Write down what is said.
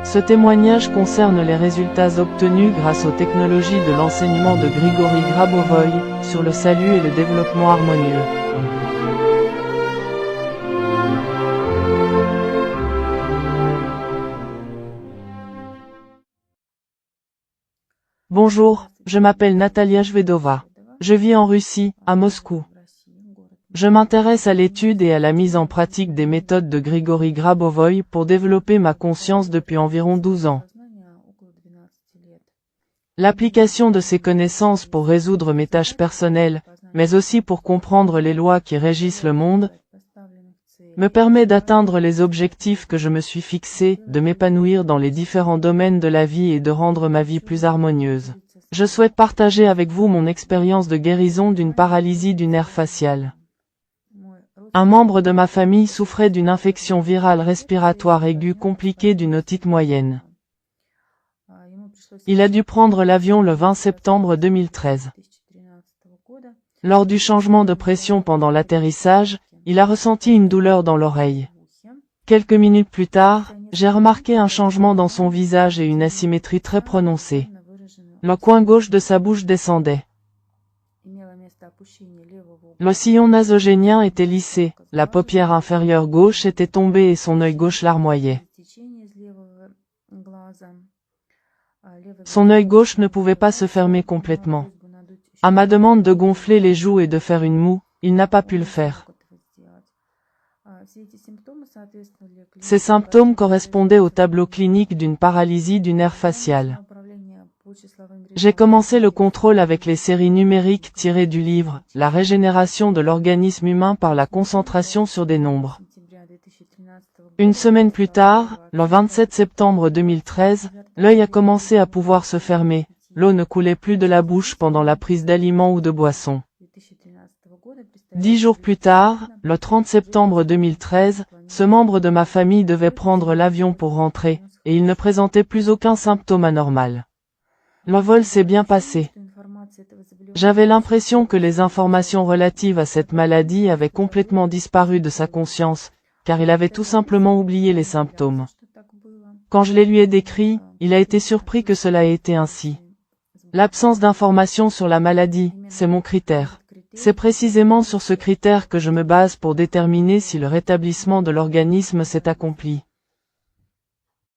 Ce témoignage concerne les résultats obtenus grâce aux technologies de l'enseignement de Grigory Grabovoï sur le salut et le développement harmonieux. Bonjour, je m'appelle Natalia Shvedova. Je vis en Russie, à Moscou. Je m'intéresse à l'étude et à la mise en pratique des méthodes de Grigory Grabovoï pour développer ma conscience depuis environ 12 ans. L'application de ces connaissances pour résoudre mes tâches personnelles, mais aussi pour comprendre les lois qui régissent le monde, me permet d'atteindre les objectifs que je me suis fixés, de m'épanouir dans les différents domaines de la vie et de rendre ma vie plus harmonieuse. Je souhaite partager avec vous mon expérience de guérison d'une paralysie du nerf facial. Un membre de ma famille souffrait d'une infection virale respiratoire aiguë compliquée d'une otite moyenne. Il a dû prendre l'avion le 20 septembre 2013. Lors du changement de pression pendant l'atterrissage, il a ressenti une douleur dans l'oreille. Quelques minutes plus tard, j'ai remarqué un changement dans son visage et une asymétrie très prononcée. Le coin gauche de sa bouche descendait. Le sillon nasogénien était lissé, la paupière inférieure gauche était tombée et son œil gauche larmoyait. Son œil gauche ne pouvait pas se fermer complètement. À ma demande de gonfler les joues et de faire une moue, il n'a pas pu le faire. Ces symptômes correspondaient au tableau clinique d'une paralysie du nerf facial. J'ai commencé le contrôle avec les séries numériques tirées du livre « La régénération de l'organisme humain par la concentration sur des nombres ». Une semaine plus tard, le 27 septembre 2013, l'œil a commencé à pouvoir se fermer, l'eau ne coulait plus de la bouche pendant la prise d'aliments ou de boissons. 10 jours plus tard, le 30 septembre 2013, ce membre de ma famille devait prendre l'avion pour rentrer, et il ne présentait plus aucun symptôme anormal. Le vol s'est bien passé. J'avais l'impression que les informations relatives à cette maladie avaient complètement disparu de sa conscience, car il avait tout simplement oublié les symptômes. Quand je les lui ai décrits, il a été surpris que cela ait été ainsi. L'absence d'informations sur la maladie, c'est mon critère. C'est précisément sur ce critère que je me base pour déterminer si le rétablissement de l'organisme s'est accompli.